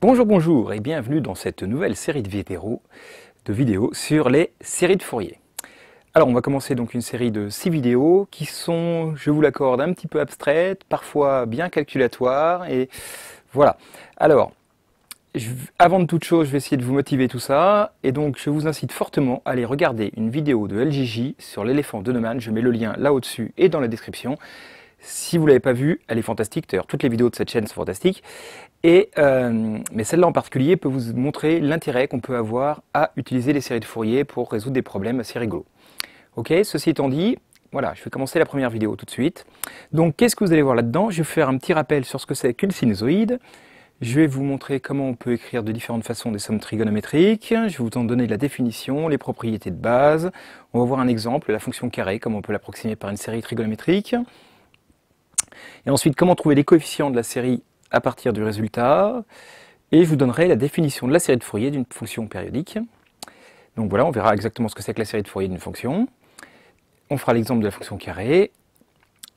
Bonjour, bonjour et bienvenue dans cette nouvelle série de vidéos sur les séries de Fourier. Alors on va commencer donc une série de 6 vidéos qui sont, je vous l'accorde, un petit peu abstraites, parfois bien calculatoires et voilà. Alors, avant de toute chose, je vais essayer de vous motiver tout ça et donc je vous incite fortement à aller regarder une vidéo de LJJ sur l'éléphant de Neumann. Je mets le lien là au-dessus et dans la description. Si vous ne l'avez pas vue, elle est fantastique. D'ailleurs, toutes les vidéos de cette chaîne sont fantastiques. Mais celle-là en particulier peut vous montrer l'intérêt qu'on peut avoir à utiliser les séries de Fourier pour résoudre des problèmes assez rigolos. Ok, ceci étant dit, voilà, je vais commencer la première vidéo tout de suite. Donc, qu'est-ce que vous allez voir là-dedans? Je vais vous faire un petit rappel sur ce que c'est qu'une sinusoïde. Je vais vous montrer comment on peut écrire de différentes façons des sommes trigonométriques. Je vais vous en donner la définition, les propriétés de base. On va voir un exemple, la fonction carré, comment on peut l'approximer par une série trigonométrique. Et ensuite, comment trouver les coefficients de la série à partir du résultat. Et je vous donnerai la définition de la série de Fourier d'une fonction périodique. Donc voilà, on verra exactement ce que c'est que la série de Fourier d'une fonction. On fera l'exemple de la fonction carrée.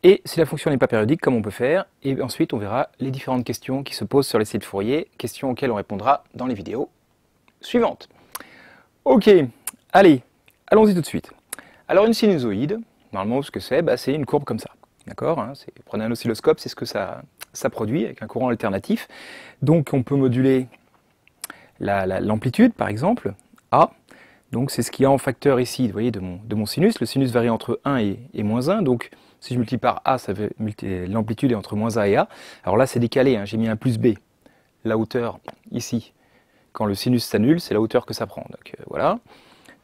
Et si la fonction n'est pas périodique, comment on peut faire? Et ensuite, on verra les différentes questions qui se posent sur les séries de Fourier, questions auxquelles on répondra dans les vidéos suivantes. Ok, allez, allons-y tout de suite. Alors une sinusoïde, normalement, ce que c'est, c'est une courbe comme ça. D'accord, hein, prenez un oscilloscope, c'est ce que ça produit avec un courant alternatif. Donc on peut moduler l'amplitude, par exemple, A. Donc c'est ce qu'il y a en facteur ici, vous voyez, de mon sinus. Le sinus varie entre 1 et moins 1. Donc si je multiplie par A, l'amplitude est entre moins A et A. Alors là, c'est décalé, hein, j'ai mis un plus B. La hauteur, ici, quand le sinus s'annule, c'est la hauteur que ça prend. Donc voilà.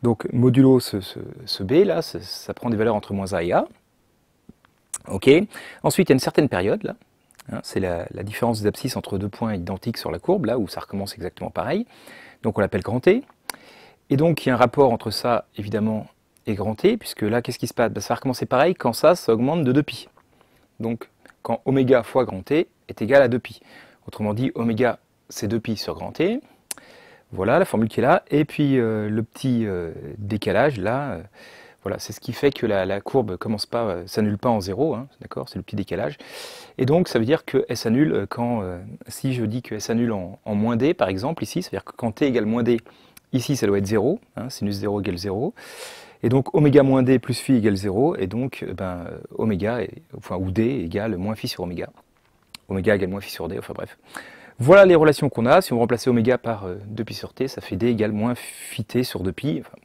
Donc modulo ce B, là, ça prend des valeurs entre moins A et A. Ok. Ensuite, il y a une certaine période, là. Hein, c'est la différence des abscisses entre deux points identiques sur la courbe, là où ça recommence exactement pareil. Donc on l'appelle grand T. Et donc il y a un rapport entre ça, évidemment, et grand T, puisque là, qu'est-ce qui se passe? Ça va recommencer pareil quand ça augmente de 2π. Donc quand oméga fois grand T est égal à 2π. Autrement dit, oméga, c'est 2π sur grand T. Voilà la formule qui est là. Et puis le petit décalage, là... Voilà, c'est ce qui fait que la courbe commence pas, s'annule pas en 0, hein, d'accord, c'est le petit décalage. Et donc ça veut dire qu'elle s'annule quand, si je dis qu'elle s'annule en moins d par exemple, ici, ça veut dire que quand t égale moins d, ici ça doit être 0, hein, sinus 0 égale 0. Et donc oméga moins d plus phi égale 0, et donc oméga, ou d égale moins phi sur oméga. Oméga égale moins phi sur d, enfin bref. Voilà les relations qu'on a. Si on remplaçait oméga par 2π sur t, ça fait d égale moins phi t sur 2π. Enfin,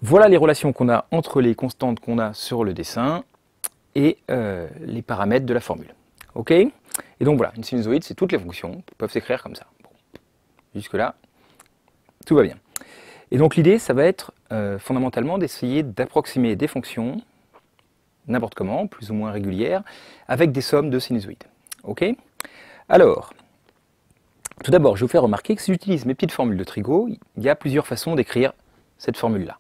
voilà les relations qu'on a entre les constantes qu'on a sur le dessin et les paramètres de la formule. Ok? Et donc voilà, une sinusoïde, c'est toutes les fonctions qui peuvent s'écrire comme ça. Bon. Jusque-là, tout va bien. Et donc l'idée, ça va être fondamentalement d'essayer d'approximer des fonctions, n'importe comment, plus ou moins régulières, avec des sommes de sinusoïdes. Ok? Alors, tout d'abord, je vais vous faire remarquer que si j'utilise mes petites formules de trigo, il y a plusieurs façons d'écrire cette formule-là.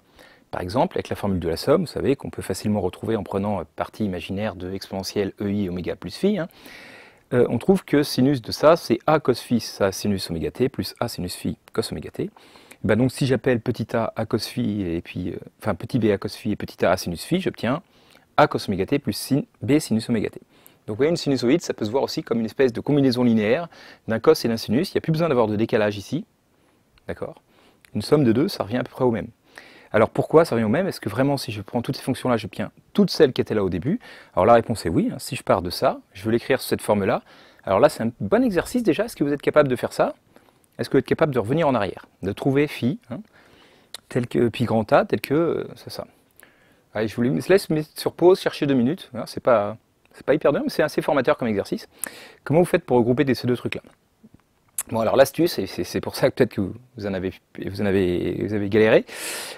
Par exemple, avec la formule de la somme, vous savez qu'on peut facilement retrouver en prenant partie imaginaire de exponentielle EI oméga plus phi, hein, on trouve que sinus de ça, c'est A cos phi, ça sinus oméga t, plus A sinus phi cos oméga t. Donc si j'appelle petit a cos phi, et puis, petit b a cos phi et petit a sinus phi, j'obtiens A cos oméga t plus B sinus oméga t. Donc vous voyez, une sinusoïde, ça peut se voir aussi comme une espèce de combinaison linéaire d'un cos et d'un sinus. Il n'y a plus besoin d'avoir de décalage ici. D'accord? Une somme de deux, ça revient à peu près au même. Alors pourquoi ça revient au même? Est-ce que vraiment, si je prends toutes ces fonctions-là, j'obtiens toutes celles qui étaient là au début? Alors la réponse est oui. Hein. Si je pars de ça, je veux l'écrire sous cette forme-là. Alors là, c'est un bon exercice déjà. Est-ce que vous êtes capable de faire ça? Est-ce que vous êtes capable de revenir en arrière? De trouver phi, hein, tel que pi grand A, tel que c'est ça. Allez, je vous laisse mettre sur pause, chercher 2 minutes. Hein, c'est pas hyper dur, mais c'est assez formateur comme exercice. Comment vous faites pour regrouper ces deux trucs-là? Bon, alors l'astuce, et c'est pour ça que peut-être que vous avez galéré,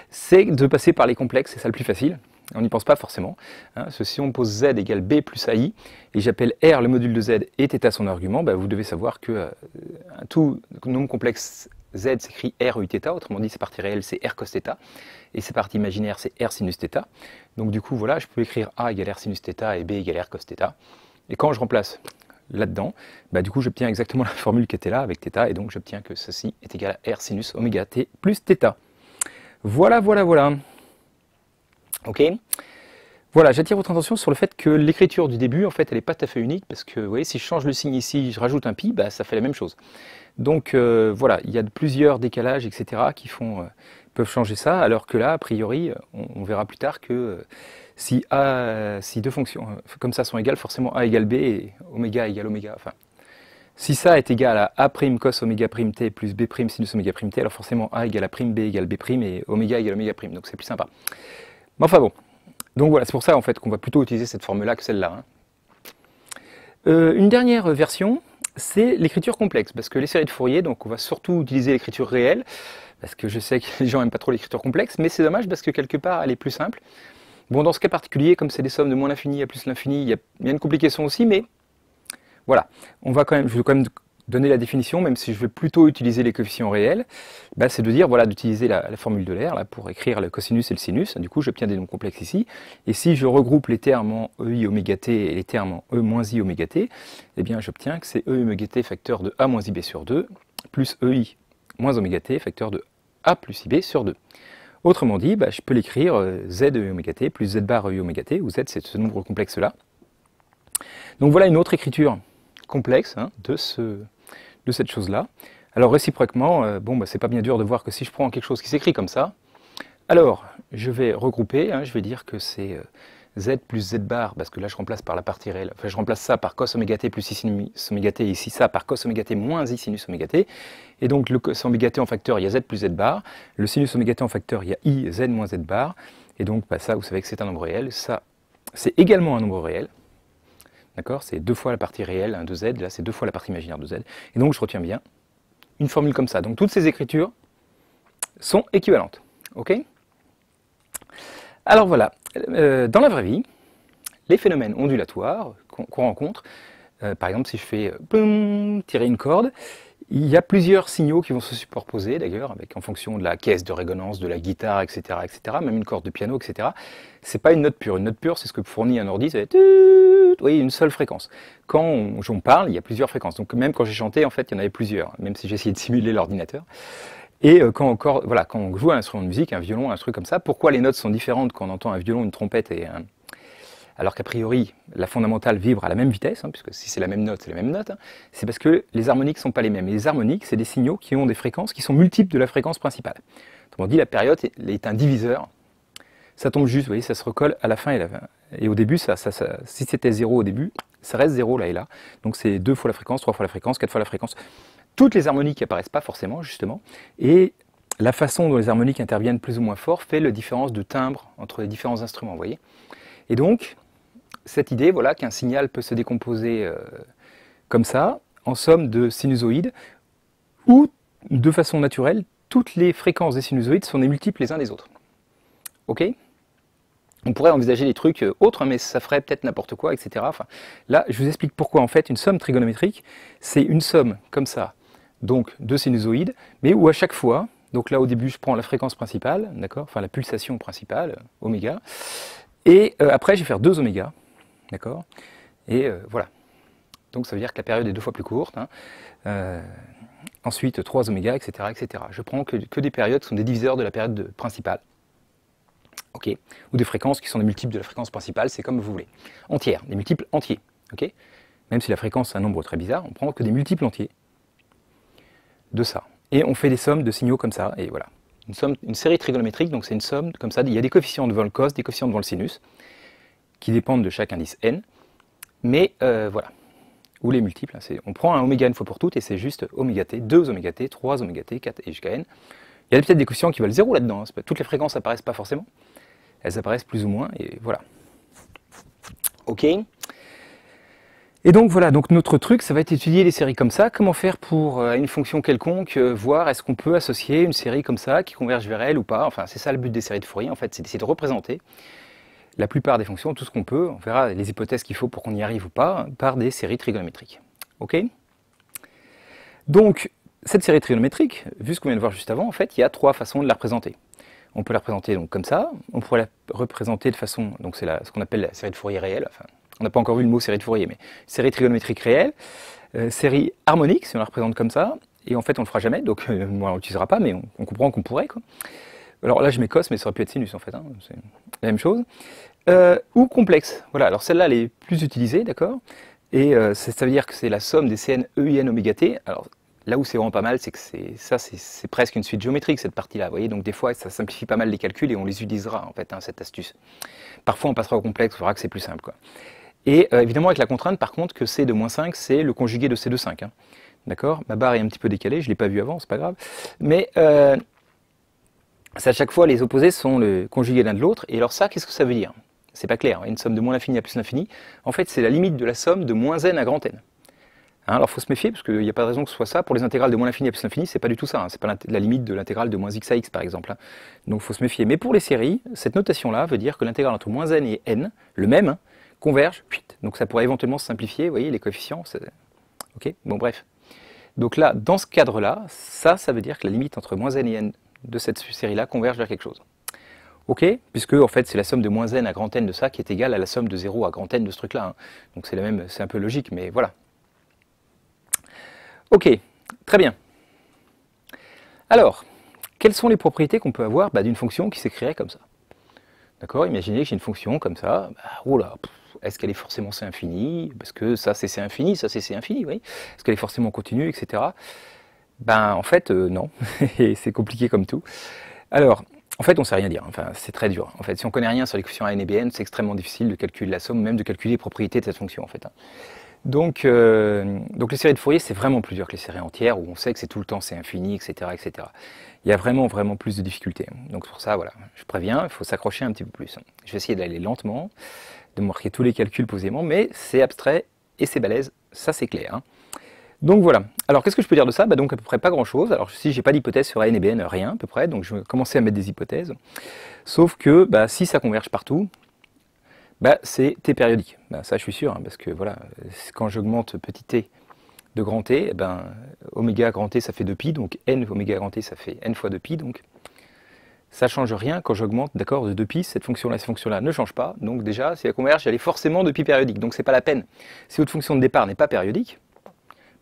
c'est de passer par les complexes, c'est ça le plus facile. On n'y pense pas forcément. Hein. Si on pose z égale b plus ai, et j'appelle r le module de z et θ son argument, vous devez savoir que tout nombre complexe z s'écrit r uθ, autrement dit sa partie réelle c'est r cos θ, et sa partie imaginaire c'est r sinus θ. Donc du coup, voilà, je peux écrire a égale r sinus θ et b égale r cos θ. Et quand je remplace là-dedans, du coup j'obtiens exactement la formule qui était là avec θ, et donc j'obtiens que ceci est égal à r sinus oméga t plus θ. Voilà, voilà, voilà. Ok. Voilà, j'attire votre attention sur le fait que l'écriture du début, en fait, elle n'est pas tout à fait unique, parce que, vous voyez, si je change le signe ici, je rajoute un pi, bah, ça fait la même chose. Donc voilà, il y a plusieurs décalages, etc., qui peuvent changer ça, alors que là, a priori, on verra plus tard que si deux fonctions comme ça sont égales, forcément A égale B et oméga égale oméga. Enfin, si ça est égal à A' cos oméga prime t plus B' sinus oméga prime t, alors forcément A égale A prime, B égale B prime et oméga égale oméga prime. Donc c'est plus sympa. Mais enfin bon. Donc voilà, c'est pour ça en fait qu'on va plutôt utiliser cette formule-là que celle-là. Hein. Une dernière version, c'est l'écriture complexe, parce que les séries de Fourier, donc on va surtout utiliser l'écriture réelle, parce que je sais que les gens n'aiment pas trop l'écriture complexe, mais c'est dommage parce que quelque part elle est plus simple. Bon, dans ce cas particulier, comme c'est des sommes de moins l'infini à plus l'infini, il y a une complication aussi, mais voilà, je vais quand même donner la définition, même si je vais plutôt utiliser les coefficients réels, bah, c'est de dire, voilà, d'utiliser la formule de l'air pour écrire le cosinus et le sinus. Du coup, j'obtiens des nombres complexes ici. Et si je regroupe les termes en EI oméga t et les termes en E moins I oméga t, eh bien, j'obtiens que c'est E oméga t facteur de A moins IB sur 2, plus EI moins oméga t facteur de A plus IB sur 2. Autrement dit, bah, je peux l'écrire Z E oméga t plus Z bar E oméga t, où Z, c'est ce nombre complexe-là. Donc voilà une autre écriture complexe hein, de cette chose-là. Alors réciproquement, bon, bah, c'est pas bien dur de voir que si je prends quelque chose qui s'écrit comme ça, alors je vais regrouper, hein, je vais dire que c'est Z plus Z bar, parce que là je remplace par la partie réelle, enfin je remplace ça par cos oméga t plus I sinus oméga t, et ici ça par cos oméga t moins I sinus oméga t, et donc le cos oméga t en facteur, il y a Z plus Z bar, le sinus oméga t en facteur, il y a I Z moins Z bar, et donc bah, ça vous savez que c'est un nombre réel, ça c'est également un nombre réel. D'accord, c'est 2 fois la partie réelle de Z, là c'est 2 fois la partie imaginaire de Z. Et donc je retiens bien une formule comme ça. Donc toutes ces écritures sont équivalentes. Ok? Alors voilà, dans la vraie vie, les phénomènes ondulatoires qu'on rencontre, par exemple si je fais tirer une corde, il y a plusieurs signaux qui vont se superposer d'ailleurs, en fonction de la caisse de résonance, de la guitare, etc., etc., même une corde de piano, etc. C'est pas une note pure. Une note pure, c'est ce que fournit un ordi, c'est une seule fréquence. Quand on parle, il y a plusieurs fréquences. Donc même quand j'ai chanté, en fait, il y en avait plusieurs, même si j'ai essayé de simuler l'ordinateur. Et quand on joue un instrument de musique, un violon, un truc comme ça, pourquoi les notes sont différentes quand on entend un violon, une trompette alors qu'a priori, la fondamentale vibre à la même vitesse, hein, puisque si c'est la même note, c'est la même note, hein, c'est parce que les harmoniques ne sont pas les mêmes. Et les harmoniques, c'est des signaux qui ont des fréquences qui sont multiples de la fréquence principale. Autrement dit, la période est un diviseur. Ça tombe juste, vous voyez, ça se recolle à la fin et à la fin. Et au début, si c'était 0 au début, ça reste 0 là et là. Donc c'est 2 fois la fréquence, 3 fois la fréquence, 4 fois la fréquence. Toutes les harmoniques n'apparaissent pas forcément, justement. Et la façon dont les harmoniques interviennent plus ou moins fort fait la différence de timbre entre les différents instruments, vous voyez. Et donc, cette idée, voilà, qu'un signal peut se décomposer comme ça, en somme de sinusoïdes, où, de façon naturelle, toutes les fréquences des sinusoïdes sont des multiples les uns des autres. Ok? On pourrait envisager des trucs autres, mais ça ferait peut-être n'importe quoi, etc. Enfin, là, je vous explique pourquoi, en fait, une somme trigonométrique, c'est une somme comme ça, donc de sinusoïdes, mais où à chaque fois, donc là au début, je prends la fréquence principale, d'accord, enfin la pulsation principale, oméga, et après, je vais faire 2 oméga, d'accord. Et voilà. Donc ça veut dire que la période est 2 fois plus courte. Hein. Ensuite, 3 oméga, etc., etc. Je prends que des périodes qui sont des diviseurs de la période principale. Ok. Ou des fréquences qui sont des multiples de la fréquence principale, c'est comme vous voulez. Entières, des multiples entiers. Ok. Même si la fréquence est un nombre très bizarre, on prend que des multiples entiers de ça. Et on fait des sommes de signaux comme ça, et voilà. Une série trigonométrique, donc c'est une somme comme ça. Il y a des coefficients devant le cos, des coefficients devant le sinus, qui dépendent de chaque indice n. Mais voilà, ou les multiples, hein, on prend un oméga une fois pour toutes et c'est juste oméga t, 2 oméga t, 3 oméga t, 4 et jusqu'à n. Il y a peut-être des coefficients qui valent 0 là-dedans, hein, toutes les fréquences n'apparaissent pas forcément, elles apparaissent plus ou moins, et voilà. Ok. Et donc voilà, donc notre truc, ça va être étudier les séries comme ça, comment faire pour une fonction quelconque, voir est-ce qu'on peut associer une série comme ça qui converge vers elle ou pas, enfin c'est ça le but des séries de Fourier en fait, c'est d'essayer de représenter la plupart des fonctions, tout ce qu'on peut, on verra les hypothèses qu'il faut pour qu'on y arrive ou pas, par des séries trigonométriques. Ok? Donc, cette série trigonométrique, vu ce qu'on vient de voir juste avant, en fait, il y a 3 façons de la représenter. On peut la représenter donc comme ça, on pourrait la représenter de façon, donc c'est ce qu'on appelle la série de Fourier réelle, enfin, on n'a pas encore vu le mot série de Fourier, mais série trigonométrique réelle, série harmonique, si on la représente comme ça, et en fait on ne le fera jamais, donc moi on ne l'utilisera pas, mais on comprend qu'on pourrait, quoi. Alors là je mets cos, mais ça aurait pu être sinus en fait, hein, c'est la même chose. Ou complexe. Voilà, alors celle-là, elle est plus utilisée, d'accord? Et ça veut dire que c'est la somme des Cn, EIn, oméga t. Alors là où c'est vraiment pas mal, c'est que c'est presque une suite géométrique, cette partie-là. Vous voyez, donc des fois, ça simplifie pas mal les calculs et on les utilisera, en fait, hein, cette astuce. Parfois, on passera au complexe, on verra que c'est plus simple, quoi. Et évidemment, avec la contrainte, par contre, que C de moins 5, c'est le conjugué de C de 5. Hein. D'accord? Ma barre est un petit peu décalée, je ne l'ai pas vu avant, c'est pas grave. Mais à chaque fois, les opposés sont le conjugué l'un de l'autre. Et alors ça, qu'est-ce que ça veut dire? C'est pas clair. Une somme de moins l'infini à plus l'infini, en fait, c'est la limite de la somme de moins n à grand n. Hein, alors, il faut se méfier, parce qu'il n'y a pas de raison que ce soit ça. Pour les intégrales de moins l'infini à plus l'infini, c'est pas du tout ça. Hein. C'est pas la limite de l'intégrale de moins x à x, par exemple. Hein. Donc, il faut se méfier. Mais pour les séries, cette notation-là veut dire que l'intégrale entre moins n et n, le même, converge. Donc, ça pourrait éventuellement se simplifier. Vous voyez, les coefficients. Ok. Bon, bref. Donc là, dans ce cadre-là, ça veut dire que la limite entre moins n et n de cette série-là converge vers quelque chose. Ok, puisque en fait c'est la somme de moins n à grand n de ça qui est égale à la somme de 0 à grand n de ce truc-là. Hein. Donc c'est la même, c'est un peu logique, mais voilà. Ok, très bien. Alors, quelles sont les propriétés qu'on peut avoir d'une fonction qui s'écrirait comme ça? D'accord, imaginez que j'ai une fonction comme ça. Oula, est-ce qu'elle est forcément C infini? Parce que ça c'est C infini, ça c'est C infini, oui. Est-ce qu'elle est forcément continue, etc. Ben en fait, non. Et c'est compliqué comme tout. Alors, en fait, on ne sait rien dire. Enfin, c'est très dur. En fait, si on ne connaît rien sur les coefficients a n et bn, c'est extrêmement difficile de calculer la somme, même de calculer les propriétés de cette fonction, en fait. Donc les séries de Fourier, c'est vraiment plus dur que les séries entières, où on sait que c'est tout le temps c'est infini, etc., etc. Il y a vraiment, vraiment plus de difficultés. Donc pour ça, voilà, je préviens, il faut s'accrocher un petit peu plus. Je vais essayer d'aller lentement, de marquer tous les calculs posément, mais c'est abstrait et c'est balèze, ça c'est clair. Hein. Donc voilà. Alors qu'est-ce que je peux dire de ça? Donc à peu près pas grand-chose. Alors si j'ai pas d'hypothèse sur n et bn, rien à peu près, donc je vais commencer à mettre des hypothèses. Sauf que si ça converge partout, c'est t périodique. Ça je suis sûr, hein, parce que voilà, quand j'augmente petit t de grand t, oméga grand t ça fait 2pi, donc n oméga grand t ça fait n fois 2pi, donc ça ne change rien quand j'augmente, d'accord, de 2pi, cette fonction-là ne change pas, donc déjà, si elle converge, elle est forcément de pi périodique, donc c'est pas la peine. Si votre fonction de départ n'est pas périodique,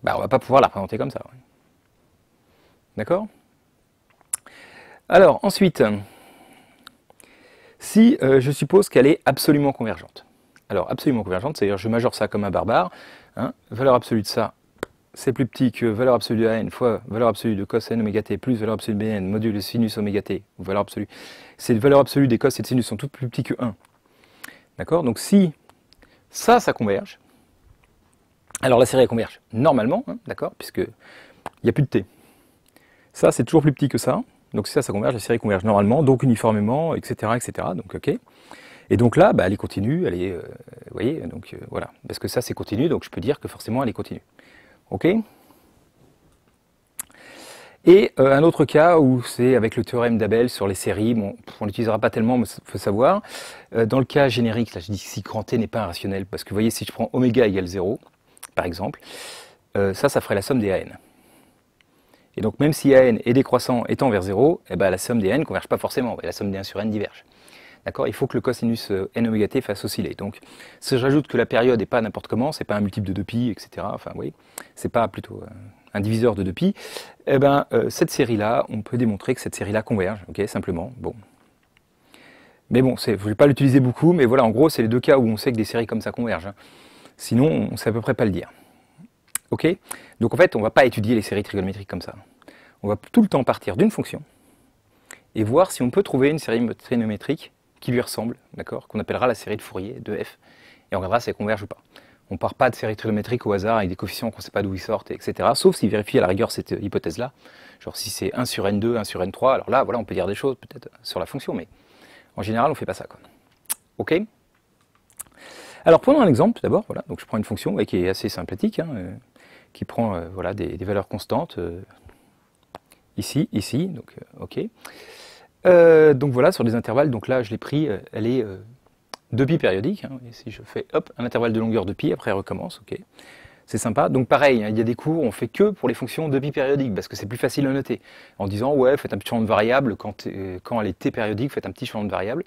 on ne va pas pouvoir la représenter comme ça. D'accord? Alors, ensuite, si je suppose qu'elle est absolument convergente. Alors, absolument convergente, c'est-à-dire je majeure ça comme un barbare. Hein, valeur absolue de ça, c'est plus petit que valeur absolue de n fois valeur absolue de cos n oméga t plus valeur absolue de bn module sinus oméga t, ou valeur absolue. Ces valeurs absolues des cos et de sinus sont toutes plus petites que 1. D'accord? Donc si ça converge, alors la série elle converge normalement, hein, d'accord, puisqu'il n'y a plus de t. Ça c'est toujours plus petit que ça, donc si ça converge, la série converge normalement, donc uniformément, etc. etc. Donc ok. Et donc là, elle est continue, elle est, vous voyez, donc voilà, parce que ça c'est continu, donc je peux dire que forcément elle est continue. Ok? Et un autre cas où c'est avec le théorème d'Abel sur les séries, bon, on ne l'utilisera pas tellement, mais il faut savoir. Dans le cas générique, là je dis si grand t n'est pas un rationnel, parce que vous voyez, si je prends oméga égale 0, par exemple, ça ferait la somme des AN. Et donc même si AN est décroissant étant vers 0, la somme des n ne converge pas forcément, la somme des 1 sur n diverge. D'accord? Il faut que le cosinus n oméga t fasse osciller. Donc si je rajoute que la période n'est pas n'importe comment, c'est pas un multiple de 2pi, etc. Enfin oui, c'est pas plutôt un diviseur de 2pi, cette série-là, on peut démontrer que cette série-là converge, ok, simplement. Bon. Mais bon, je ne vais pas l'utiliser beaucoup, mais voilà, en gros, c'est les deux cas où on sait que des séries comme ça convergent. Hein. Sinon, on ne sait à peu près pas le dire. Ok? Donc en fait, on ne va pas étudier les séries trigonométriques comme ça. On va tout le temps partir d'une fonction et voir si on peut trouver une série trigonométrique qui lui ressemble, d'accord, qu'on appellera la série de Fourier de f, et on regardera si elle converge ou pas. On ne part pas de séries trigonométriques au hasard avec des coefficients qu'on ne sait pas d'où ils sortent, etc. Sauf s'il vérifie à la rigueur cette hypothèse-là. Genre si c'est 1 sur n2, 1 sur n3, alors là, voilà, on peut dire des choses peut-être sur la fonction, mais en général, on ne fait pas ça. Quoi. Ok? Alors prenons un exemple d'abord. Voilà. Donc je prends une fonction qui est assez sympathique, hein, qui prend voilà, des valeurs constantes. Ici, donc ok. Donc voilà, sur des intervalles, donc là je l'ai pris, elle est 2pi périodique, hein, et si je fais hop, un intervalle de longueur de pi, après elle recommence, ok. C'est sympa. Donc pareil, hein, il y a des cours, on fait que pour les fonctions 2pi périodiques, parce que c'est plus facile à noter. En disant, ouais, faites un petit changement de variable, quand elle est t périodique, faites un petit changement de variable.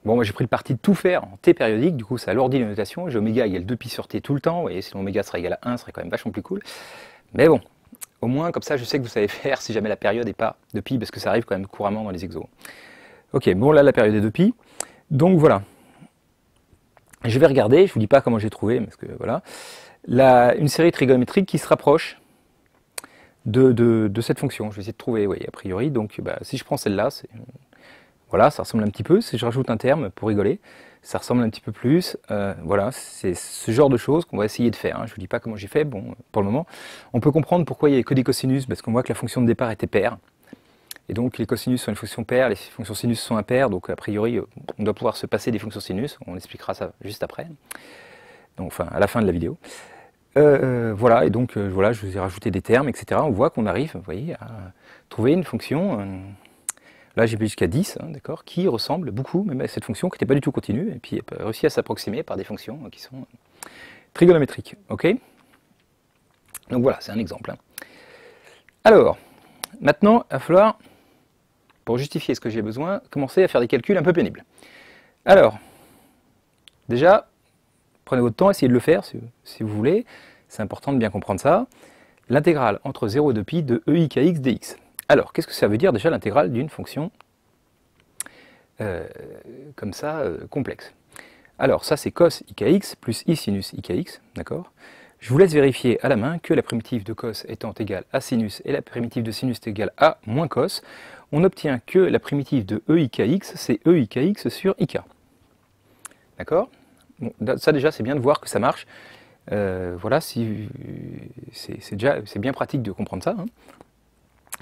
Bon, moi j'ai pris le parti de tout faire en t périodique, du coup ça alourdit la notation, j'ai oméga égale 2pi sur t tout le temps, et si oméga sera égal à 1, ce serait quand même vachement plus cool. Mais bon, au moins comme ça je sais que vous savez faire si jamais la période n'est pas de pi, parce que ça arrive quand même couramment dans les exos. Ok, bon là la période est de pi, donc voilà. Je vais regarder, je ne vous dis pas comment j'ai trouvé, parce que voilà, une série trigonométrique qui se rapproche de cette fonction. Je vais essayer de trouver, oui, a priori. Donc bah, si je prends celle-là, voilà, ça ressemble un petit peu. Si je rajoute un terme pour rigoler, ça ressemble un petit peu plus. Voilà, c'est ce genre de choses qu'on va essayer de faire. Hein. Je ne vous dis pas comment j'ai fait, bon, pour le moment. On peut comprendre pourquoi il n'y avait que des cosinus, parce qu'on voit que la fonction de départ était paire. Et donc les cosinus sont une fonction paire, les fonctions sinus sont impaires, donc a priori on doit pouvoir se passer des fonctions sinus, on expliquera ça juste après, donc, enfin à la fin de la vidéo. Voilà, et donc voilà, je vous ai rajouté des termes, etc. On voit qu'on arrive, vous voyez, à trouver une fonction, là j'ai jusqu'à 10, hein, d'accord, qui ressemble beaucoup même à cette fonction qui n'était pas du tout continue, et puis elle a réussi à s'approximer par des fonctions qui sont trigonométriques, ok. Donc voilà, c'est un exemple. Hein. Alors, maintenant, il va falloir, pour justifier ce que j'ai besoin, commencer à faire des calculs un peu pénibles. Alors, déjà, prenez votre temps, essayez de le faire si vous voulez, c'est important de bien comprendre ça. L'intégrale entre 0 et 2π de eikx dx. Alors, qu'est-ce que ça veut dire déjà l'intégrale d'une fonction comme ça, complexe? Alors, ça c'est cos ikx plus i sinus ikx, d'accord? Je vous laisse vérifier à la main que la primitive de cos étant égale à sinus et la primitive de sinus est égale à moins cos, on obtient que la primitive de eikx, c'est eikx sur ik. D'accord? Bon, ça déjà, c'est bien de voir que ça marche. Voilà, c'est bien pratique de comprendre ça. Hein.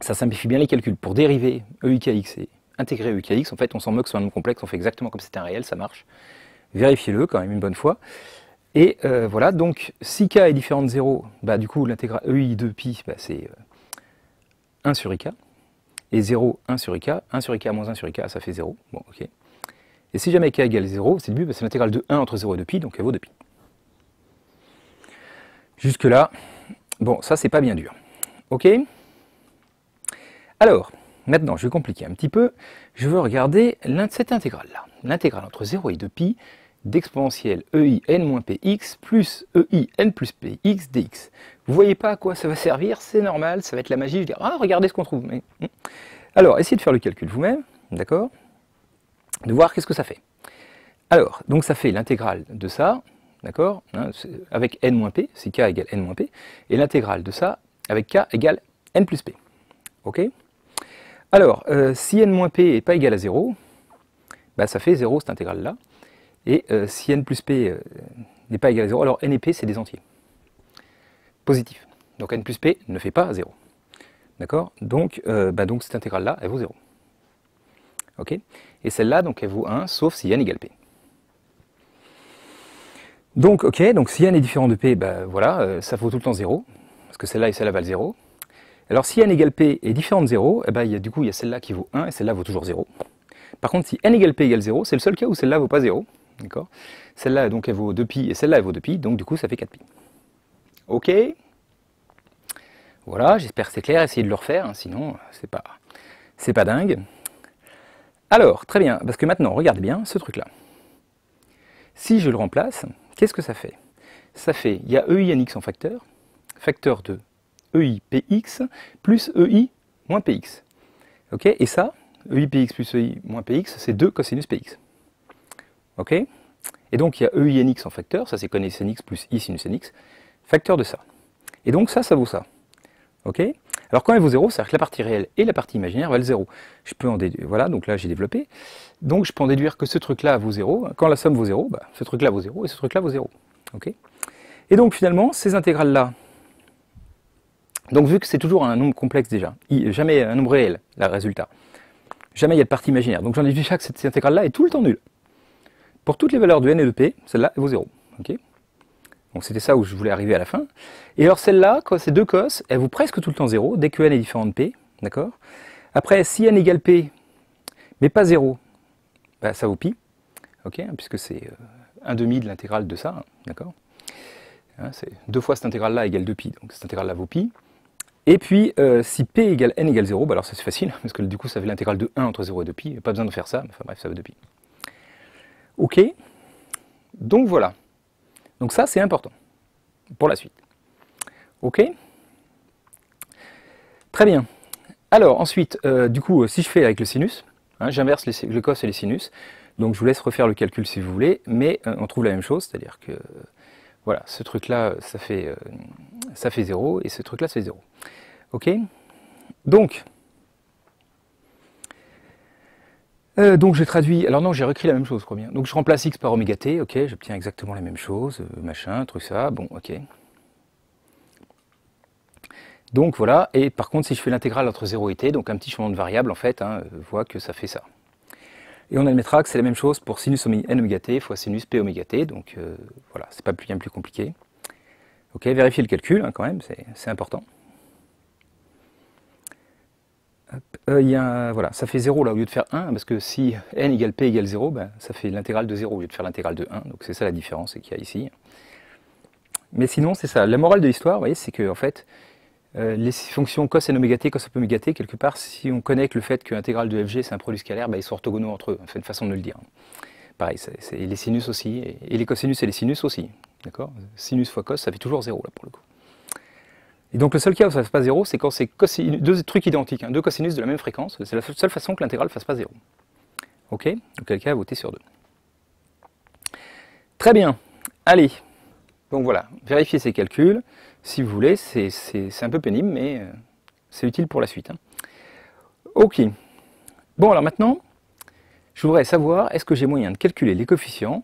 Ça simplifie bien les calculs. Pour dériver eikx et intégrer eikx, en fait, on s'en moque sur un nombre complexe, on fait exactement comme si c'était un réel, ça marche. Vérifiez-le quand même une bonne fois. Et voilà, donc si k est différent de 0, bah, du coup l'intégrale ei de pi, bah, c'est 1 sur ik. Et 0, 1 sur ik. 1 sur ik moins 1 sur ik, ça fait 0. Bon, ok. Et si jamais k égale 0, c'est le but, bah, c'est l'intégrale de 1 entre 0 et 2pi, donc elle vaut 2pi. Jusque là, bon, ça c'est pas bien dur. Ok. Alors, maintenant, je vais compliquer un petit peu. Je veux regarder cette intégrale-là. L'intégrale entre 0 et 2pi d'exponentielle ein-px plus ein plus px dx. Vous voyez pas à quoi ça va servir, c'est normal, ça va être la magie. Je vais dire, ah, regardez ce qu'on trouve. Mais... Alors, essayez de faire le calcul vous-même, d'accord? De voir qu'est-ce que ça fait. Alors, donc ça fait l'intégrale de ça, d'accord, hein, avec n-p, si k égale n-p, et l'intégrale de ça avec k égale n plus p. Ok? Alors, si n-p n'est pas égal à 0, bah, ça fait 0 cette intégrale-là. Et si n plus p n'est pas égal à 0, alors n et p c'est des entiers. Positifs. Donc n plus p ne fait pas 0. D'accord? Donc cette intégrale-là, elle vaut 0. Ok? Et celle-là, donc elle vaut 1, sauf si n égale p. Donc, ok, donc si n est différent de p, bah, voilà, ça vaut tout le temps 0, parce que celle-là et celle-là valent 0. Alors si n égale p est différent de 0, eh ben, du coup il y a celle-là qui vaut 1 et celle-là vaut toujours 0. Par contre, si n égale p égale 0, c'est le seul cas où celle-là ne vaut pas 0. D'accord? Celle-là, donc, elle vaut 2pi et celle-là, elle vaut 2pi, donc du coup, ça fait 4pi. Ok? Voilà, j'espère que c'est clair, essayez de le refaire, hein, sinon, c'est pas dingue. Alors, très bien, parce que maintenant, regardez bien ce truc-là. Si je le remplace, qu'est-ce que ça fait? Ça fait, il y a ei nx en facteur de ei px plus ei moins px. Ok? Et ça, ei px plus ei moins px, c'est 2 cosinus px. Ok? Et donc il y a ei nx en facteur, ça c'est cosinus nx plus i sinus nx, facteur de ça. Et donc ça vaut ça. Ok? Alors quand elle vaut 0, c'est-à-dire que la partie réelle et la partie imaginaire valent 0. Je peux en déduire, voilà, donc là j'ai développé. Donc je peux en déduire que ce truc-là vaut 0. Quand la somme vaut 0, bah, ce truc-là vaut 0 et ce truc-là vaut 0. Ok? Et donc finalement, ces intégrales-là, donc vu que c'est toujours un nombre complexe déjà, jamais un nombre réel, le résultat, jamais il y a de partie imaginaire. Donc j'en ai déjà que cette intégrale-là est tout le temps nulle. Pour toutes les valeurs de n et de p, celle-là vaut 0. Okay, donc c'était ça où je voulais arriver à la fin. Et alors celle-là, ces deux cos, elles vaut presque tout le temps 0, dès que n est différent de p. D'accord. Après, si n égale p, mais pas 0, bah, ça vaut pi. Okay, puisque c'est 1/2 de l'intégrale de ça. Hein, d'accord. Hein, c'est 2 fois cette intégrale-là égale 2pi, donc cette intégrale-là vaut pi. Et puis, si p égale n égale 0, bah alors ça c'est facile, parce que du coup ça fait l'intégrale de 1 entre 0 et 2pi, pas besoin de faire ça, enfin bref, ça vaut 2pi. Ok, donc voilà. Donc ça c'est important pour la suite. Ok, très bien. Alors ensuite, du coup, si je fais avec le sinus, hein, j'inverse le cos et les sinus, Donc je vous laisse refaire le calcul si vous voulez, mais on trouve la même chose, c'est-à-dire que voilà, ce truc-là, ça fait 0, et ce truc-là, ça fait 0. Ok? Donc j'ai traduit, alors non, j'ai réécrit la même chose, je crois bien. Donc je remplace x par oméga t, ok, j'obtiens exactement la même chose, machin, truc ça, bon, ok. Donc voilà, et par contre, si je fais l'intégrale entre 0 et t, donc un petit changement de variable, en fait, voit que ça fait ça. Et on admettra que c'est la même chose pour sinus n oméga t fois sinus p oméga t, donc voilà, c'est pas bien plus compliqué. Ok, vérifiez le calcul, quand même, c'est important. Voilà, ça fait 0 là au lieu de faire 1, parce que si n égale p égale 0, ben, ça fait l'intégrale de 0 au lieu de faire l'intégrale de 1, donc c'est ça la différence qu'il y a ici. Mais sinon, c'est ça. La morale de l'histoire, vous voyez, c'est que en fait, les fonctions cos n oméga t, cos op oméga t, quelque part, si on connecte le fait que l'intégrale de fg c'est un produit scalaire, ben, ils sont orthogonaux entre eux, c'est une façon de le dire. Pareil, c'est les sinus aussi, et les cosinus et les sinus aussi, d'accord? Sinus fois cos, ça fait toujours 0 là pour le coup. Et donc le seul cas où ça ne fasse pas 0, c'est quand c'est deux trucs identiques, deux cosinus de la même fréquence, c'est la seule façon que l'intégrale ne fasse pas 0. Ok? Auquel cas, votez sur 2. Très bien, allez, donc voilà, vérifiez ces calculs, si vous voulez, c'est un peu pénible, mais c'est utile pour la suite. Ok, bon alors maintenant, je voudrais savoir, est-ce que j'ai moyen de calculer les coefficients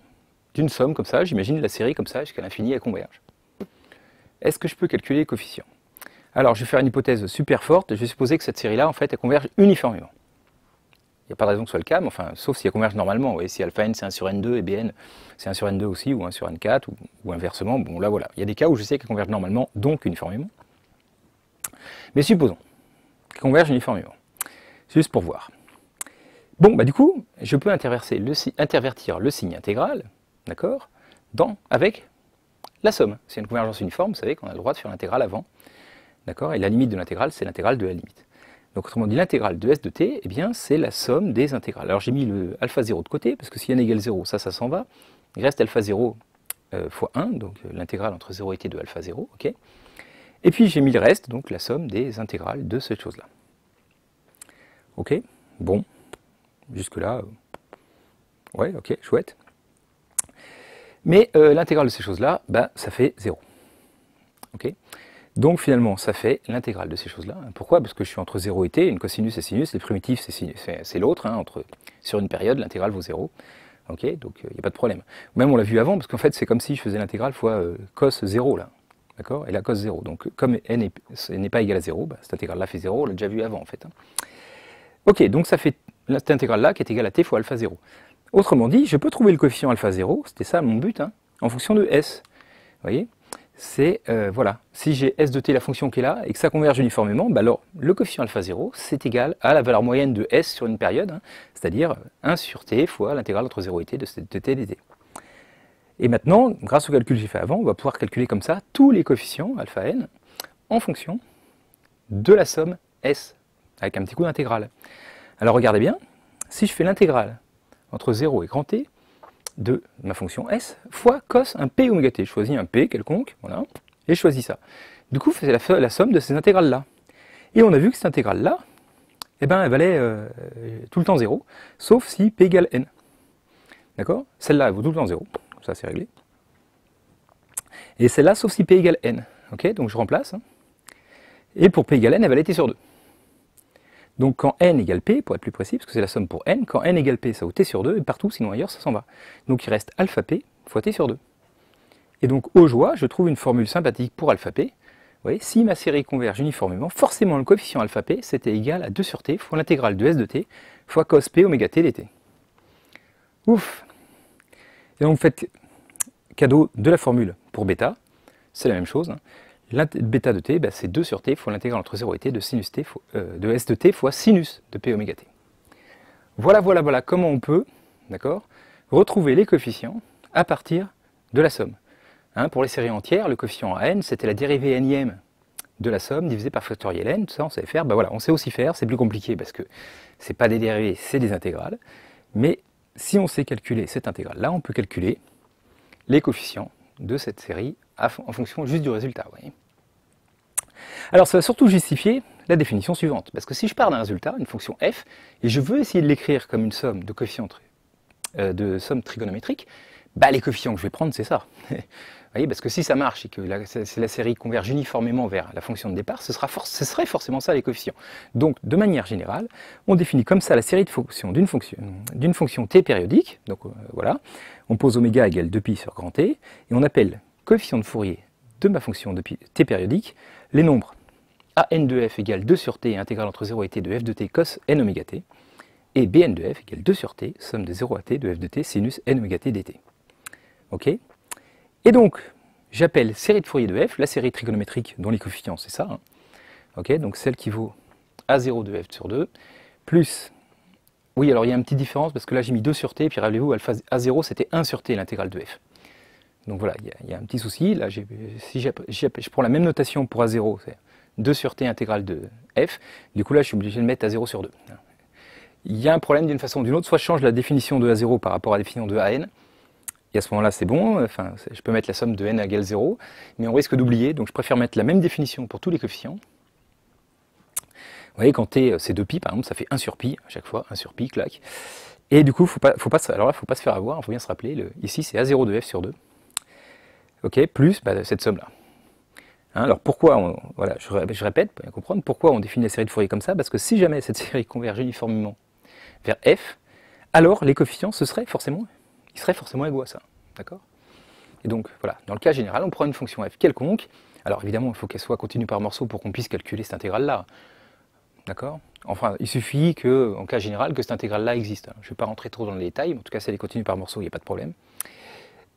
d'une somme comme ça, j'imagine la série comme ça, jusqu'à l'infini, elle converge. Est-ce que je peux calculer les coefficients? Alors, je vais faire une hypothèse super forte, je vais supposer que cette série-là, en fait, elle converge uniformément. Il n'y a pas de raison que ce soit le cas, mais enfin, sauf si elle converge normalement. Vous voyez, si alpha n c'est 1 sur n2 et bn c'est 1 sur n2 aussi, ou 1 sur n4, ou inversement, bon là voilà. Il y a des cas où je sais qu'elle converge normalement, donc uniformément. Mais supposons qu'elle converge uniformément, juste pour voir. Bon, bah du coup, je peux intervertir le signe intégral, d'accord, avec la somme. C'est une convergence uniforme, vous savez qu'on a le droit de faire l'intégrale avant. D'accord? Et la limite de l'intégrale, c'est l'intégrale de la limite. Donc autrement dit, l'intégrale de s de t, eh bien, c'est la somme des intégrales. Alors j'ai mis le alpha 0 de côté, parce que si n égale 0, ça s'en va. Il reste alpha 0 fois 1, donc l'intégrale entre 0 et t de alpha 0, ok? Et puis j'ai mis le reste, donc la somme des intégrales de cette chose-là. Ok? Bon, jusque-là, ouais, ok, chouette. Mais l'intégrale de ces choses-là, bah, ça fait 0. Ok? Donc finalement, ça fait l'intégrale de ces choses-là. Pourquoi? Parce que je suis entre 0 et t, une cosinus et sinus, les primitifs c'est l'autre, sur une période, l'intégrale vaut 0. Ok, donc il n'y a pas de problème. Même on l'a vu avant, parce qu'en fait c'est comme si je faisais l'intégrale fois cos 0 là. D'accord? Et la cos 0. Donc comme n n'est pas égal à 0, bah, cette intégrale-là fait 0, on l'a déjà vu avant en fait. Ok, donc ça fait cette intégrale-là qui est égale à t fois alpha 0. Autrement dit, je peux trouver le coefficient alpha 0, c'était ça mon but, en fonction de s. Vous voyez? C'est, voilà, si j'ai s de t, la fonction qui est là, et que ça converge uniformément, bah alors le coefficient alpha 0, c'est égal à la valeur moyenne de s sur une période, c'est-à-dire 1 sur t fois l'intégrale entre 0 et t de t dt. Et maintenant, grâce au calcul que j'ai fait avant, on va pouvoir calculer comme ça tous les coefficients, alpha n, en fonction de la somme s, avec un petit coup d'intégrale. Alors regardez bien, si je fais l'intégrale entre 0 et grand t, de ma fonction s fois cos un p oméga t. Je choisis un p quelconque, voilà, et je choisis ça. Du coup, c'est la somme de ces intégrales-là. Et on a vu que cette intégrale-là, eh ben, elle valait tout le temps 0, sauf si p égale n. D'accord? Celle-là, elle vaut tout le temps 0, ça c'est réglé. Et celle-là, sauf si p égale n. Ok? Donc je remplace. Et pour p égale n, elle valait t sur 2. Donc quand n égale p, pour être plus précis, parce que c'est la somme pour n, quand n égale p, ça vaut t sur 2, et partout, sinon ailleurs, ça s'en va. Donc il reste alpha p fois t sur 2. Et donc au joie, je trouve une formule sympathique pour alpha p. Vous voyez, si ma série converge uniformément, forcément le coefficient alpha p, c'était égal à 2 sur t fois l'intégrale de s de t fois cos p oméga t dt. Ouf! Et donc vous faites cadeau de la formule pour bêta, c'est la même chose. Bêta de t, bah, c'est 2 sur t fois l'intégrale entre 0 et t de sinus t de s de t fois sinus de p oméga t. Voilà comment on peut, d'accord, retrouver les coefficients à partir de la somme. Pour les séries entières, le coefficient à n, c'était la dérivée n-ième de la somme divisée par factoriel n, tout ça on savait faire, bah voilà, on sait aussi faire, c'est plus compliqué parce que c'est pas des dérivées, c'est des intégrales, mais si on sait calculer cette intégrale-là, on peut calculer les coefficients de cette série en fonction juste du résultat. Vous voyez. Alors ça va surtout justifier la définition suivante, parce que si je pars d'un résultat, une fonction f, et je veux essayer de l'écrire comme une somme de coefficients de somme trigonométrique, bah, les coefficients que je vais prendre, c'est ça. Vous voyez, parce que si ça marche et que la série converge uniformément vers la fonction de départ, ce serait forcément ça les coefficients. Donc, de manière générale, on définit comme ça la série de fonctions d'une fonction t périodique. Donc voilà, on pose oméga égale 2pi sur grand t, et on appelle coefficient de Fourier de ma fonction de t périodique les nombres an de f égale 2 sur t intégrale entre 0 et t de f de t cos n oméga t, et bn de f égale 2 sur t, somme de 0 à t de f de t sinus n oméga t dt. Ok. Et donc, j'appelle série de Fourier de f, la série trigonométrique dont les coefficients, c'est ça. Hein. Ok, donc celle qui vaut A0 de f sur 2, plus... Oui, alors il y a une petite différence, parce que là j'ai mis 2 sur t, puis rappelez-vous, alpha A0 c'était 1 sur t l'intégrale de f. Donc voilà, il y a un petit souci. Là, si je prends la même notation pour A0, c'est 2 sur t intégrale de f, du coup là je suis obligé de mettre A0 sur 2. Il y a un problème d'une façon ou d'une autre, soit je change la définition de A0 par rapport à la définition de AN, et à ce moment-là c'est bon, enfin, je peux mettre la somme de n égale 0, mais on risque d'oublier, donc je préfère mettre la même définition pour tous les coefficients. Vous voyez, quand t c'est 2pi, par exemple, ça fait 1 sur pi à chaque fois, 1 sur pi, clac. Et du coup, alors là, faut pas se faire avoir, il faut bien se rappeler, ici c'est A0 de f sur 2, ok, plus cette somme-là. Hein, alors pourquoi, voilà, je répète, pour bien comprendre, pourquoi on définit la série de Fourier comme ça, parce que si jamais cette série converge uniformément vers f, alors les coefficients, ils seraient forcément égaux à ça, d'accord? Et donc, voilà, dans le cas général, on prend une fonction f quelconque, alors évidemment, il faut qu'elle soit continue par morceau pour qu'on puisse calculer cette intégrale-là, d'accord? Enfin, il suffit que, en cas général, que cette intégrale-là existe. Je ne vais pas rentrer trop dans les détails, mais en tout cas, si elle est continue par morceau, il n'y a pas de problème.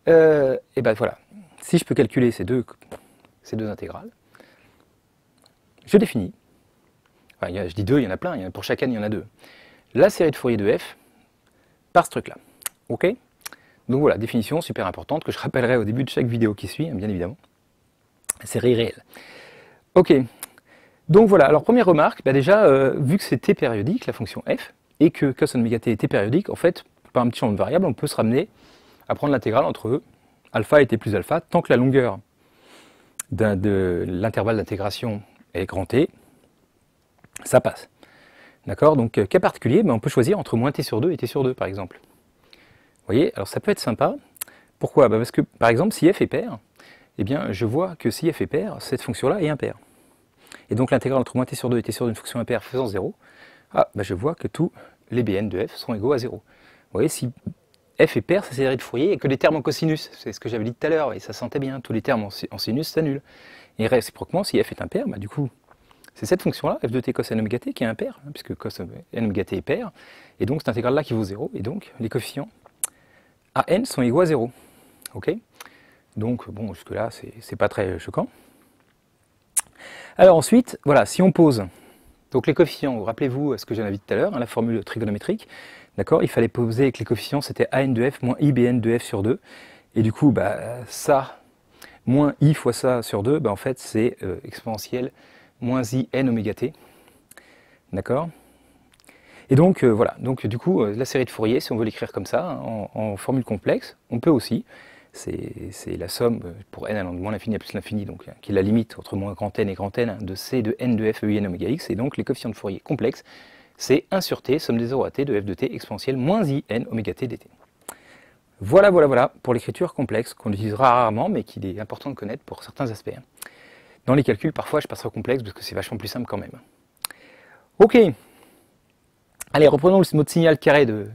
Et ben voilà, si je peux calculer ces deux intégrales, je définis, enfin, je dis deux, il y en a plein, pour chaque n, il y en a deux, la série de Fourier de f par ce truc-là. Ok? Donc voilà, définition super importante que je rappellerai au début de chaque vidéo qui suit, bien évidemment. Série réelle. Ok. Donc voilà, alors première remarque, déjà, vu que c'est t périodique, la fonction f, et que cos oméga t est t périodique, en fait, par un petit champ de variable, on peut se ramener à prendre l'intégrale entre alpha et t plus alpha, tant que la longueur de l'intervalle d'intégration est grand t, ça passe. D'accord? Donc, cas particulier, on peut choisir entre moins t sur 2 et t sur 2, par exemple. Vous voyez? Alors ça peut être sympa. Pourquoi? Parce que, par exemple, si f est pair, eh bien, je vois que si f est pair, cette fonction-là est impaire. Et donc l'intégrale entre moins t sur 2 et t sur 2 d'une fonction impaire faisant 0, je vois que tous les bn de f sont égaux à 0. Vous voyez, si f est pair, c'est série de Fourier, et que les termes en cosinus, c'est ce que j'avais dit tout à l'heure, et ça sentait bien, tous les termes en sinus s'annulent. Et réciproquement, si f est impair, du coup, c'est cette fonction-là, f de t cos n oméga t, qui est impair, puisque cos n oméga t est pair, et donc cette intégrale-là qui vaut 0, et donc les coefficients à n sont égaux à 0. Ok? Donc, bon, jusque-là, c'est pas très choquant. Alors ensuite, voilà, si on pose donc les coefficients, rappelez-vous ce que j'en avais dit tout à l'heure, la formule trigonométrique, d'accord, il fallait poser avec les coefficients, c'était an de f moins ibn de f sur 2, et du coup, ça, moins i fois ça sur 2, en fait, c'est exponentielle moins i n oméga t, d'accord? Et donc, voilà, donc du coup, la série de Fourier, si on veut l'écrire comme ça, en formule complexe, on peut aussi. C'est la somme pour n allant de moins l'infini à plus l'infini, donc qui est la limite entre moins grand n et grand n de c de n de f e i n oméga x, et donc les coefficients de Fourier complexes, c'est 1 sur t, somme des 0 à t de f de t exponentielle moins i n oméga t dt. Voilà pour l'écriture complexe, qu'on utilisera rarement, mais qu'il est important de connaître pour certains aspects. Dans les calculs, parfois, je passerai au complexe, parce que c'est vachement plus simple quand même. Ok. Allez, reprenons le mot de signal carré de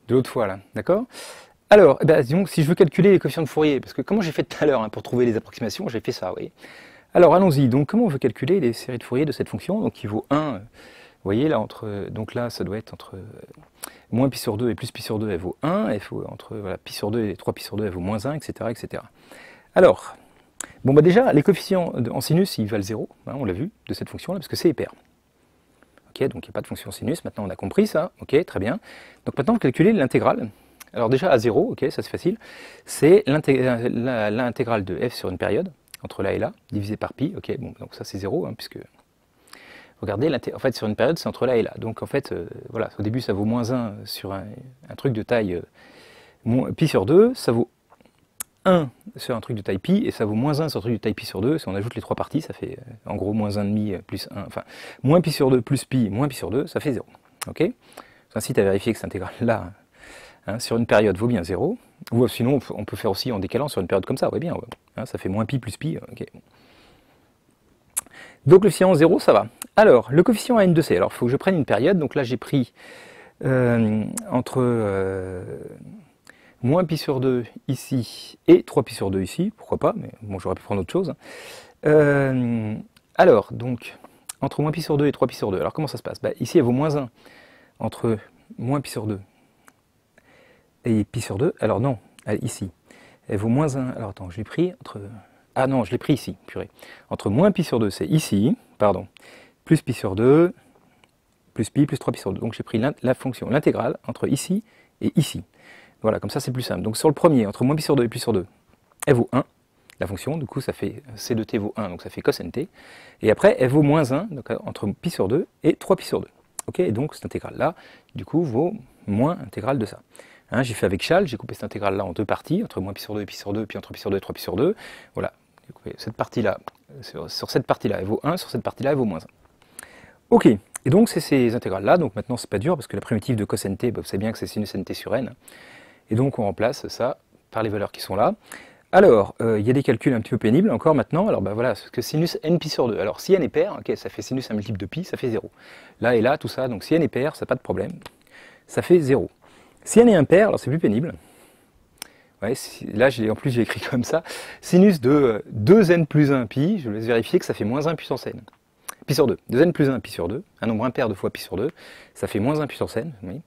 l'autre fois, là, d'accord? Alors, disons, si je veux calculer les coefficients de Fourier, parce que comment j'ai fait tout à l'heure pour trouver les approximations, j'ai fait ça, vous voyez. Alors, allons-y. Donc, comment on veut calculer les séries de Fourier de cette fonction, donc qui vaut 1, vous voyez, là, donc là, ça doit être entre moins pi sur 2 et plus pi sur 2, elle vaut 1, et entre pi sur 2 et 3 pi sur 2, elle vaut moins 1, etc., etc. Alors, bon, déjà, les coefficients en sinus, ils valent 0, on l'a vu, de cette fonction-là, parce que c'est impair. Ok, donc il n'y a pas de fonction sinus, maintenant on a compris ça, ok, très bien. Donc maintenant, on va calculer l'intégrale. Alors déjà à 0, ok, ça c'est facile, c'est l'intégrale de f sur une période, entre là et là, divisé par pi, ok, bon, donc ça c'est 0, puisque, regardez, en fait sur une période c'est entre là et là, donc en fait, voilà, au début ça vaut moins 1 sur un truc de taille pi sur 2, ça vaut 1 sur un truc de taille pi, et ça vaut moins 1 sur un truc de taille pi sur 2, si on ajoute les trois parties, ça fait en gros moins 1,5 plus 1, enfin, moins pi sur 2 plus pi, moins pi sur 2, ça fait 0, ok. C'est un site à vérifier que cette intégrale-là Hein, sur une période vaut bien 0. Ou sinon, on peut faire aussi en décalant sur une période comme ça, ouais bien. Ouais. Hein, ça fait moins pi plus pi. Okay. Donc le coefficient 0, ça va. Alors, le coefficient AN de C. Alors, il faut que je prenne une période. Donc là, j'ai pris entre moins pi sur 2 ici et 3 pi sur 2 ici. Pourquoi pas, mais bon, j'aurais pu prendre autre chose. Alors, donc, entre moins pi sur 2 et 3 pi sur 2. Alors, comment ça se passe? Ici, elle vaut moins 1 entre moins pi sur 2 et pi sur 2. Alors non, ici, elle vaut moins 1. Alors attends, je l'ai pris entre... Ah non, je l'ai pris ici, purée. Entre moins pi sur 2, c'est ici, pardon, plus pi sur 2, plus pi, plus 3 pi sur 2. Donc j'ai pris la fonction, l'intégrale, entre ici et ici. Voilà, comme ça c'est plus simple. Donc sur le premier, entre moins pi sur 2 et pi sur 2, elle vaut 1, la fonction, du coup ça fait C de t vaut 1, donc ça fait cos nt. Et après, elle vaut moins 1, donc entre pi sur 2 et 3 pi sur 2. Ok, et donc cette intégrale-là, du coup, vaut moins intégrale de ça. Hein, j'ai fait avec Chal, j'ai coupé cette intégrale-là en deux parties, entre moins pi sur 2 et pi sur 2, puis entre pi sur 2 et 3 pi sur 2. Voilà, cette partie-là, sur cette partie-là, elle vaut 1, sur cette partie-là, elle vaut moins 1. Ok, et donc c'est ces intégrales-là, donc maintenant c'est pas dur, parce que la primitive de cos nt, vous savez bien que c'est sinus nt sur n. Et donc on remplace ça par les valeurs qui sont là. Alors, il y a des calculs un petit peu pénibles encore maintenant. Alors voilà, ce que sinus n pi sur 2. Alors si n est pair, okay, ça fait sinus un multiple de pi, ça fait 0. Là et là, tout ça, donc si n est pair, ça n'a pas de problème. Ça fait 0. Si n est impair, alors c'est plus pénible. Ouais, là, en plus, j'ai écrit comme ça. Sinus de 2n plus 1 pi, je vous laisse vérifier que ça fait moins 1 puissance n. Pi sur 2. 2n plus 1 pi sur 2. Un nombre impair de fois pi sur 2. Ça fait moins 1 puissance n. Oui.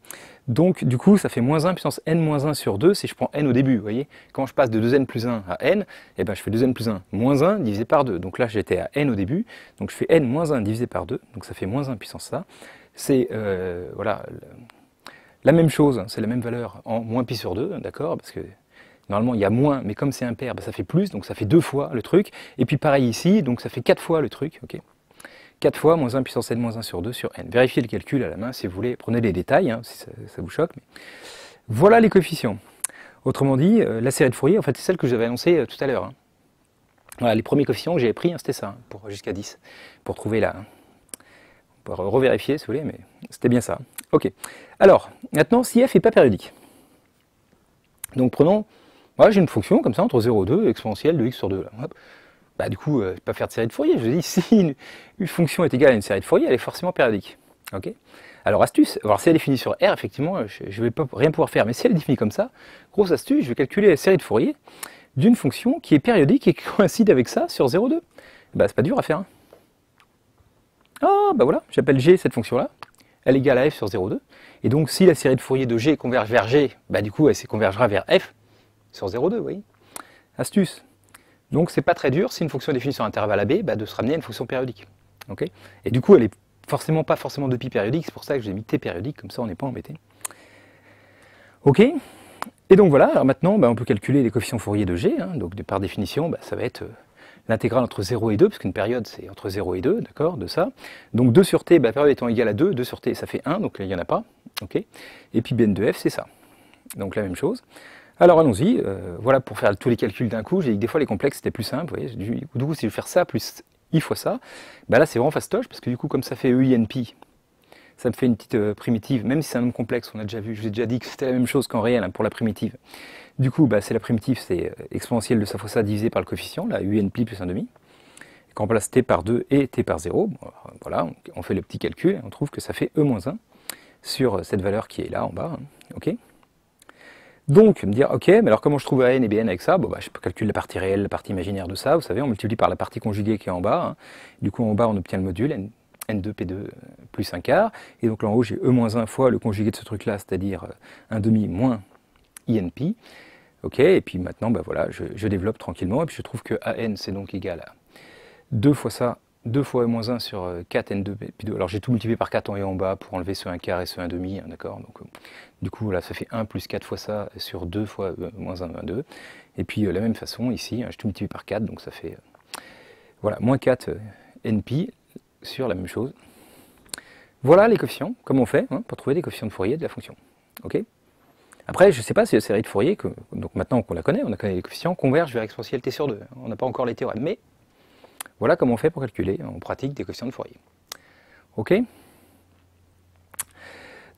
Donc, du coup, ça fait moins 1 puissance n moins 1 sur 2 si je prends n au début. Vous voyez, quand je passe de 2n plus 1 à n, eh ben, je fais 2n plus 1 moins 1 divisé par 2. Donc là, j'étais à n au début. Donc je fais n moins 1 divisé par 2. Donc ça fait moins 1 puissance ça. C'est voilà, la même chose, c'est la même valeur en moins pi sur 2, d'accord? Parce que normalement, il y a moins, mais comme c'est impair, ben, ça fait plus, donc ça fait 2 fois le truc. Et puis pareil ici, donc ça fait 4 fois le truc, ok? 4 fois moins 1 puissance n moins 1 sur 2 sur n. Vérifiez le calcul à la main si vous voulez, prenez les détails, hein, si ça vous choque. Mais... Voilà les coefficients. Autrement dit, la série de Fourier, en fait, c'est celle que j'avais annoncée tout à l'heure. Hein. Voilà, les premiers coefficients que j'avais pris, hein, c'était ça, hein, jusqu'à 10, pour trouver la... On peut revérifier si vous voulez, mais c'était bien ça. Ok. Alors, maintenant, si f n'est pas périodique. Donc prenons, voilà, j'ai une fonction comme ça, entre 0 et 2, exponentielle de x sur 2. Là. Hop. Bah, du coup, je ne vais pas faire de série de Fourier. Je dis, si une fonction est égale à une série de Fourier, elle est forcément périodique. Okay. Alors, astuce, alors si elle est définie sur R, effectivement, je ne vais pas rien pouvoir faire. Mais si elle est définie comme ça, grosse astuce, je vais calculer la série de Fourier d'une fonction qui est périodique et qui coïncide avec ça sur 0,2. Bah, c'est pas dur à faire. Hein. Ah, bah voilà, j'appelle G cette fonction-là. Elle est égale à f sur 0,2. Et donc, si la série de Fourier de G converge vers G, bah, du coup, elle convergera vers f sur 0,2, vous voyez. Astuce. Donc, c'est pas très dur, si une fonction est définie sur un intervalle AB, bah, de se ramener à une fonction périodique. Okay, et du coup, elle est pas forcément de pi périodique, c'est pour ça que j'ai mis t périodique, comme ça on n'est pas embêté. Ok. Et donc voilà, alors maintenant, bah, on peut calculer les coefficients Fourier de G, hein, donc par définition, bah, ça va être l'intégrale entre 0 et 2, parce qu'une période c'est entre 0 et 2, d'accord, de ça. Donc 2 sur t, bah, période étant égale à 2, 2 sur t ça fait 1, donc il n'y en a pas. Okay, et puis Bn de f c'est ça. Donc la même chose. Alors allons-y, voilà pour faire tous les calculs d'un coup, j'ai dit que des fois les complexes c'était plus simple, vous voyez, du coup si je veux faire ça plus i fois ça, bah là c'est vraiment fastoche, parce que du coup comme ça fait EINP, ça me fait une petite primitive, même si c'est un nombre complexe, on a déjà vu, je vous ai déjà dit que c'était la même chose qu'en réel hein, pour la primitive. Du coup, bah, c'est la primitive, c'est exponentielle de ça fois ça divisé par le coefficient, là, UNP plus 1,5. Quand on remplace t par 2 et t par 0, bon, voilà, on fait le petit calcul, et on trouve que ça fait E-1 sur cette valeur qui est là en bas, hein, ok. Donc, me dire, ok, mais alors comment je trouve AN et BN avec ça? Bon, bah, je peux calculer la partie réelle, la partie imaginaire de ça, vous savez, on multiplie par la partie conjuguée qui est en bas. Hein. Du coup, en bas, on obtient le module N2, P2 plus 1 quart. Et donc là, en haut, j'ai E-1 fois le conjugué de ce truc-là, c'est-à-dire 1 demi moins INP. Ok, et puis maintenant, bah, voilà, je développe tranquillement, et puis je trouve que AN, c'est donc égal à 2 fois ça, 2 fois E-1 sur 4 N2, P2. Alors j'ai tout multiplié par 4 en haut et en bas pour enlever ce 1 quart et ce 1 demi, hein, d'accord. Donc du coup, voilà, ça fait 1 plus 4 fois ça sur 2 fois moins 1, 2. Et puis, la même façon, ici, je tout multiplie par 4, donc ça fait, voilà, moins 4 NP sur la même chose. Voilà les coefficients, comme on fait hein, pour trouver les coefficients de Fourier de la fonction. Ok. Après, je ne sais pas si la série de Fourier, donc maintenant qu'on la connaît, on a connu les coefficients, converge vers exponentielle t sur 2. On n'a pas encore les théorèmes, mais voilà comment on fait pour calculer en pratique des coefficients de Fourier. Ok.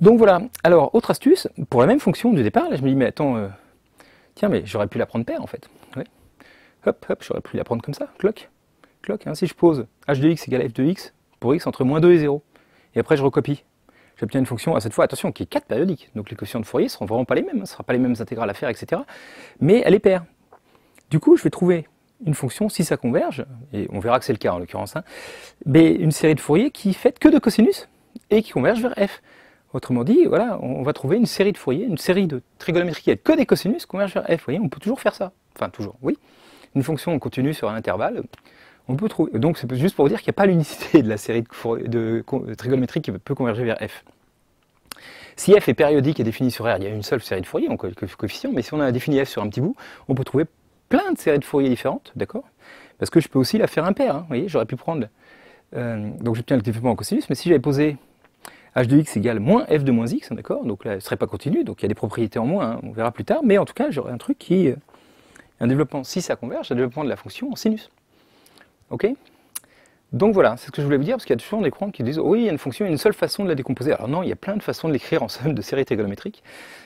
Donc voilà, alors autre astuce, pour la même fonction du départ, là je me dis mais attends, tiens mais j'aurais pu la prendre paire en fait. Ouais. Hop, hop, j'aurais pu la prendre comme ça, cloc, cloc, hein. Si je pose h de x égale f de x pour x entre moins 2 et 0, et après je recopie, j'obtiens une fonction, à cette fois, attention, qui est 4 périodique, donc les coefficients de Fourier ne seront vraiment pas les mêmes, hein, ce ne sera pas les mêmes intégrales à faire, etc. Mais elle est paire. Du coup, je vais trouver une fonction, si ça converge, et on verra que c'est le cas en l'occurrence, hein, mais une série de Fourier qui fait que de cosinus et qui converge vers f. Autrement dit, voilà, on va trouver une série de Fourier, une série de trigonométrie qui est que des cosinus converge vers f. Vous voyez, on peut toujours faire ça. Enfin, toujours, oui. Une fonction continue sur un intervalle, on peut trouver. Donc, c'est juste pour vous dire qu'il n'y a pas l'unicité de la série de trigonométrie qui peut converger vers f. Si f est périodique et défini sur R, il y a une seule série de Fourier en coefficient, mais si on a défini f sur un petit bout, on peut trouver plein de séries de Fourier différentes, d'accord? Parce que je peux aussi la faire impaire, hein, vous voyez, j'aurais pu prendre... donc j'obtiens le développement en cosinus, mais si j'avais posé h de x égale moins f de moins x, d'accord? Donc là, elle ne serait pas continue, donc il y a des propriétés en moins, hein, on verra plus tard, mais en tout cas, j'aurais un truc qui... un développement, si ça converge, un développement de la fonction en sinus. Ok? Donc voilà, c'est ce que je voulais vous dire, parce qu'il y a toujours des courants qui disent oui, il y a une fonction, il y a une seule façon de la décomposer. Alors non, il y a plein de façons de l'écrire en somme de série trigonométrique.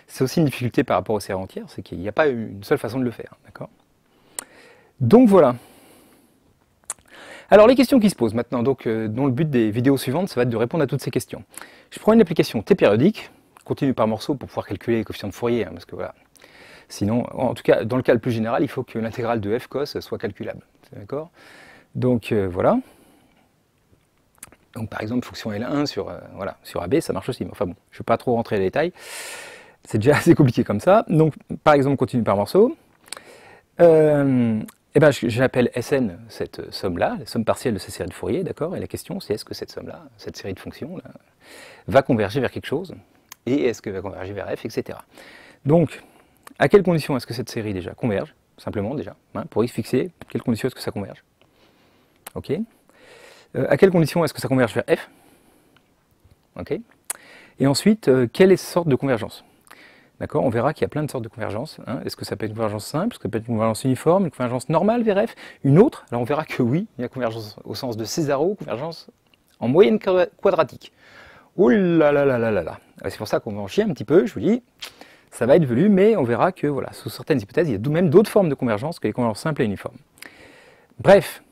C'est aussi une difficulté par rapport aux séries entières, c'est qu'il n'y a pas une seule façon de le faire. D'accord? Donc voilà. Alors les questions qui se posent maintenant, donc, dont le but des vidéos suivantes, ça va être de répondre à toutes ces questions. Je prends une application T périodique, continue par morceau pour pouvoir calculer les coefficients de Fourier, hein, parce que voilà. Sinon, en tout cas, dans le cas le plus général, il faut que l'intégrale de f cos soit calculable. D'accord? Donc voilà. Donc par exemple, fonction L1 sur, voilà, sur AB, ça marche aussi. Mais enfin bon, je ne vais pas trop rentrer dans les détails. C'est déjà assez compliqué comme ça. Donc par exemple, continue par morceau. Eh ben, j'appelle Sn cette somme-là, la somme partielle de ces séries de Fourier, d'accord? Et la question, c'est est-ce que cette somme-là, cette série de fonctions, là, va converger vers quelque chose? Et est-ce qu'elle va converger vers f, etc. Donc, à quelles conditions est-ce que cette série déjà converge? Simplement déjà, hein, pour x fixé, quelles conditions est-ce que ça converge? Ok. À quelles conditions est-ce que ça converge vers f? Ok. Et ensuite, quelle est cette sorte de convergence? D'accord, on verra qu'il y a plein de sortes de convergences. Hein. Est-ce que ça peut être une convergence simple? Est-ce que ça peut être une convergence uniforme? Une convergence normale vers f? Une autre? Alors on verra que oui, il y a convergence au sens de Césaro, convergence en moyenne quadratique. Ouh là là là là là là. C'est pour ça qu'on va en chier un petit peu, je vous dis. Ça va être velu, mais on verra que voilà, sous certaines hypothèses, il y a même d'autres formes de convergence que les convergences simples et uniformes. Bref.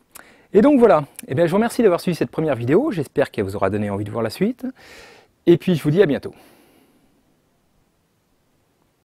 Et donc voilà, eh bien, je vous remercie d'avoir suivi cette première vidéo, j'espère qu'elle vous aura donné envie de voir la suite, et puis je vous dis à bientôt.